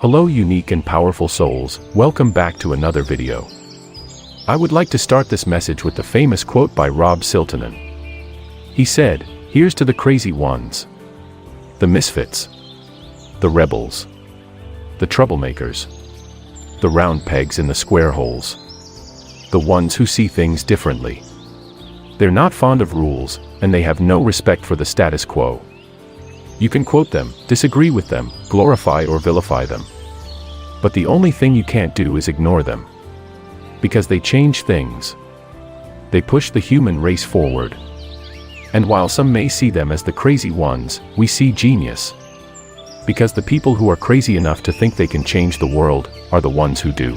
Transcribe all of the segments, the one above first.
Hello unique and powerful souls, welcome back to another video. I would like to start this message with the famous quote by Rob Siltonen. He said, "Here's to the crazy ones, the misfits, the rebels, the troublemakers, the round pegs in the square holes, the ones who see things differently. They're not fond of rules, and they have no respect for the status quo." You can quote them, disagree with them, glorify or vilify them. But the only thing you can't do is ignore them. Because they change things. They push the human race forward. And while some may see them as the crazy ones, we see genius. Because the people who are crazy enough to think they can change the world, are the ones who do.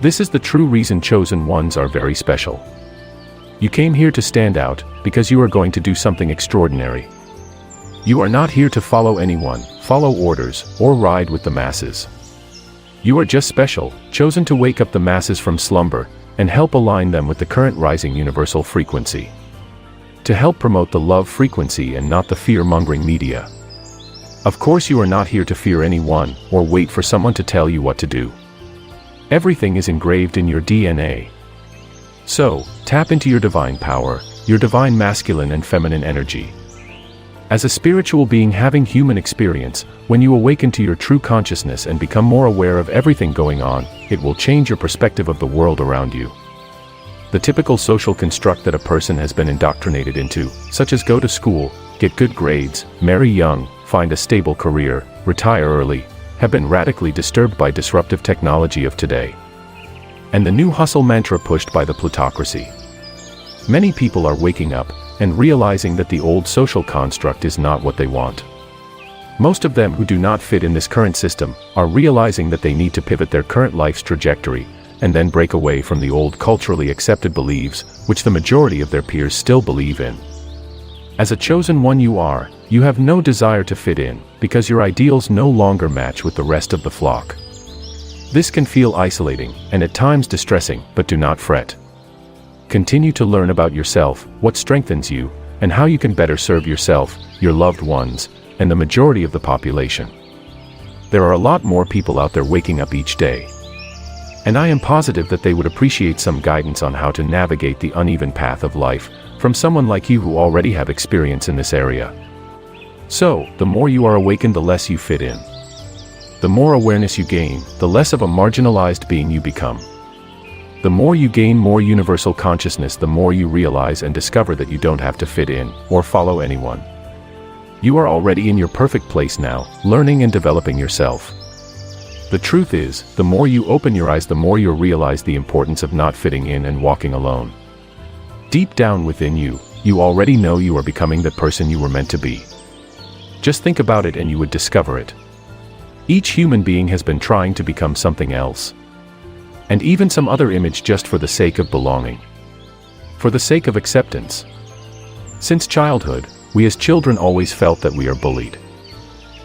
This is the true reason chosen ones are very special. You came here to stand out, because you are going to do something extraordinary. You are not here to follow anyone, follow orders, or ride with the masses. You are just special, chosen to wake up the masses from slumber, and help align them with the current rising universal frequency. To help promote the love frequency and not the fear-mongering media. Of course you are not here to fear anyone, or wait for someone to tell you what to do. Everything is engraved in your DNA. So, tap into your divine power, your divine masculine and feminine energy. As a spiritual being having human experience, when you awaken to your true consciousness and become more aware of everything going on, it will change your perspective of the world around you. The typical social construct that a person has been indoctrinated into, such as go to school, get good grades, marry young, find a stable career, retire early, have been radically disturbed by disruptive technology of today. And the new hustle mantra pushed by the plutocracy. Many people are waking up and realizing that the old social construct is not what they want. Most of them who do not fit in this current system are realizing that they need to pivot their current life's trajectory and then break away from the old culturally accepted beliefs, which the majority of their peers still believe in. As a chosen one you have no desire to fit in, because your ideals no longer match with the rest of the flock. This can feel isolating, and at times distressing, but do not fret. Continue to learn about yourself, what strengthens you, and how you can better serve yourself, your loved ones, and the majority of the population. There are a lot more people out there waking up each day. And I am positive that they would appreciate some guidance on how to navigate the uneven path of life, from someone like you who already have experience in this area. So, the more you are awakened, the less you fit in. The more awareness you gain, the less of a marginalized being you become. The more you gain more universal consciousness, the more you realize and discover that you don't have to fit in, or follow anyone. You are already in your perfect place now, learning and developing yourself. The truth is, the more you open your eyes, the more you'll realize the importance of not fitting in and walking alone. Deep down within you, you already know you are becoming the person you were meant to be. Just think about it and you would discover it. Each human being has been trying to become something else. And even some other image just for the sake of belonging. For the sake of acceptance. Since childhood, we as children always felt that we are bullied.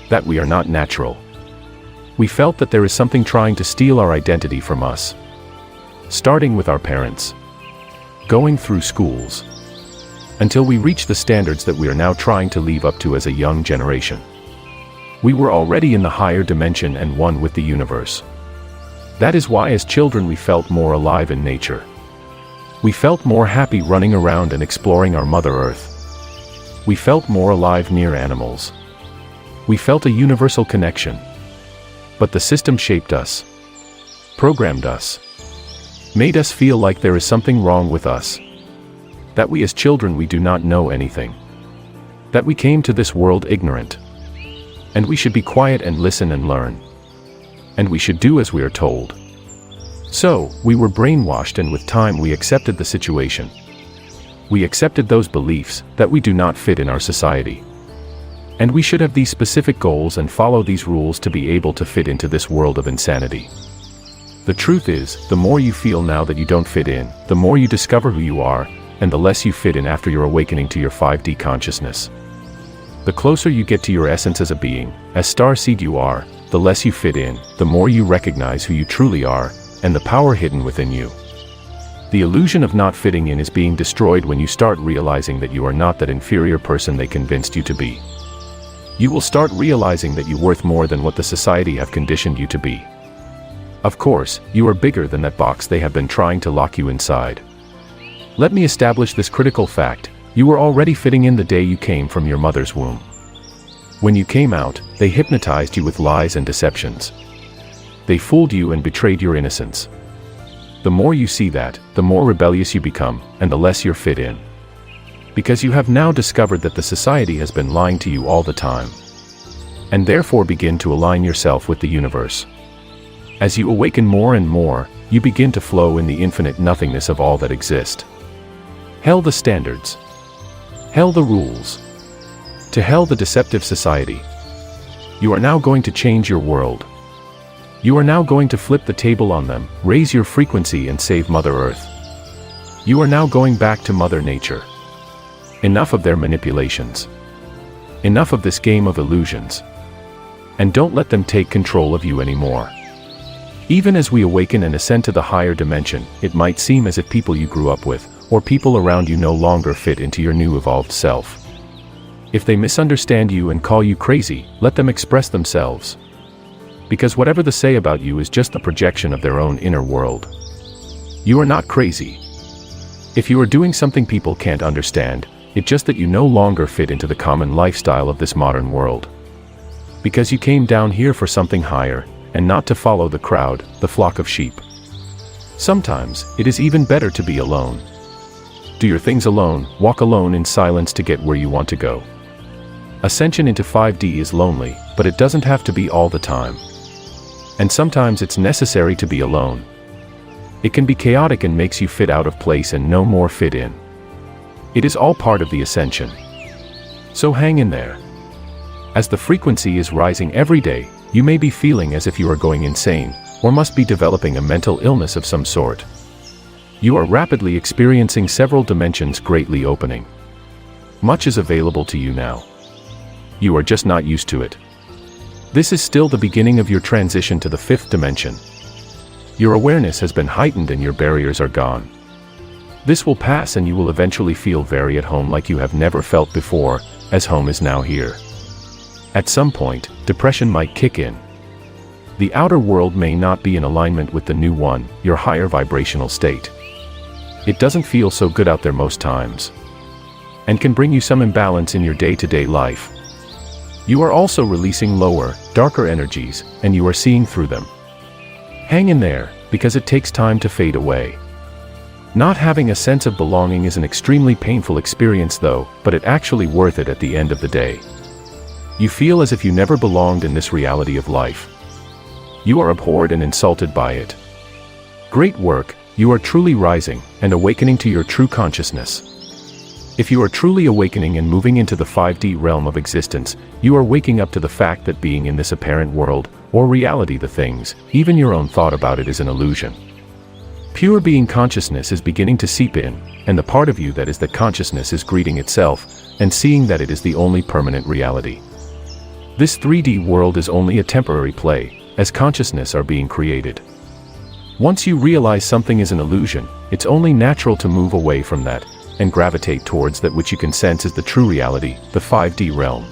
That we are not natural. We felt that there is something trying to steal our identity from us. Starting with our parents. Going through schools. Until we reach the standards that we are now trying to live up to as a young generation. We were already in the higher dimension and one with the universe. That is why as children we felt more alive in nature. We felt more happy running around and exploring our Mother Earth. We felt more alive near animals. We felt a universal connection. But the system shaped us. Programmed us. Made us feel like there is something wrong with us. That we as children we do not know anything. That we came to this world ignorant. And we should be quiet and listen and learn. And we should do as we are told. So, we were brainwashed, and with time we accepted the situation. We accepted those beliefs, that we do not fit in our society. And we should have these specific goals and follow these rules to be able to fit into this world of insanity. The truth is, the more you feel now that you don't fit in, the more you discover who you are, and the less you fit in after your awakening to your 5D consciousness. The closer you get to your essence as a being, as starseed you are, the less you fit in, the more you recognize who you truly are, and the power hidden within you. The illusion of not fitting in is being destroyed when you start realizing that you are not that inferior person they convinced you to be. You will start realizing that you're worth more than what the society have conditioned you to be. Of course, you are bigger than that box they have been trying to lock you inside. Let me establish this critical fact: you were already fitting in the day you came from your mother's womb. When you came out, they hypnotized you with lies and deceptions. They fooled you and betrayed your innocence. The more you see that, the more rebellious you become, and the less you're fit in. Because you have now discovered that the society has been lying to you all the time. And therefore begin to align yourself with the universe. As you awaken more and more, you begin to flow in the infinite nothingness of all that exists. Hell the standards. Hell the rules. To hell the deceptive society. You are now going to change your world. You are now going to flip the table on them, raise your frequency and save Mother Earth. You are now going back to Mother Nature. Enough of their manipulations. Enough of this game of illusions. And don't let them take control of you anymore. Even as we awaken and ascend to the higher dimension, it might seem as if people you grew up with, or people around you no longer fit into your new evolved self. If they misunderstand you and call you crazy, let them express themselves. Because whatever they say about you is just the projection of their own inner world. You are not crazy. If you are doing something people can't understand, it's just that you no longer fit into the common lifestyle of this modern world. Because you came down here for something higher, and not to follow the crowd, the flock of sheep. Sometimes, it is even better to be alone. Do your things alone, walk alone in silence to get where you want to go. Ascension into 5D is lonely, but it doesn't have to be all the time. And sometimes it's necessary to be alone. It can be chaotic and makes you fit out of place and no more fit in. It is all part of the ascension. So hang in there. As the frequency is rising every day, you may be feeling as if you are going insane, or must be developing a mental illness of some sort. You are rapidly experiencing several dimensions greatly opening. Much is available to you now. You are just not used to it. This is still the beginning of your transition to the 5th dimension. Your awareness has been heightened and your barriers are gone. This will pass and you will eventually feel very at home like you have never felt before, as home is now here. At some point, depression might kick in. The outer world may not be in alignment with the new one, your higher vibrational state. It doesn't feel so good out there most times. And can bring you some imbalance in your day-to-day life. You are also releasing lower, darker energies, and you are seeing through them. Hang in there, because it takes time to fade away. Not having a sense of belonging is an extremely painful experience though, but it's actually worth it at the end of the day. You feel as if you never belonged in this reality of life. You are abhorred and insulted by it. Great work, you are truly rising, and awakening to your true consciousness. If you are truly awakening and moving into the 5D realm of existence, you are waking up to the fact that being in this apparent world, or reality the things, even your own thought about it is an illusion. Pure being consciousness is beginning to seep in, and the part of you that is that consciousness is greeting itself, and seeing that it is the only permanent reality. This 3D world is only a temporary play, as consciousness are being created. Once you realize something is an illusion, it's only natural to move away from that, and gravitate towards that which you can sense is the true reality, the 5D realm.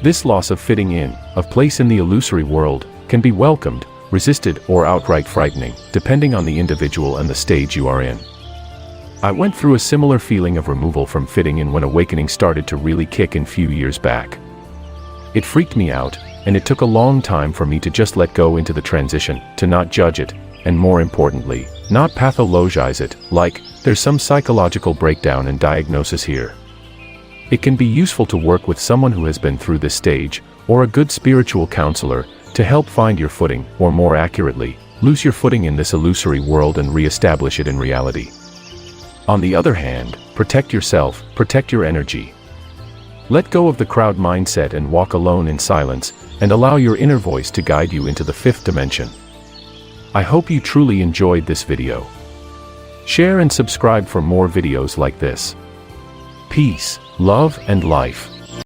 This loss of fitting in, of place in the illusory world, can be welcomed, resisted, or outright frightening, depending on the individual and the stage you are in. I went through a similar feeling of removal from fitting in when awakening started to really kick in few years back. It freaked me out, and it took a long time for me to just let go into the transition, to not judge it, and more importantly, not pathologize it, like, there's some psychological breakdown and diagnosis here. It can be useful to work with someone who has been through this stage, or a good spiritual counselor, to help find your footing, or more accurately, lose your footing in this illusory world and re-establish it in reality. On the other hand, protect yourself, protect your energy. Let go of the crowd mindset and walk alone in silence, and allow your inner voice to guide you into the 5th dimension. I hope you truly enjoyed this video. Share and subscribe for more videos like this. Peace, love, and life.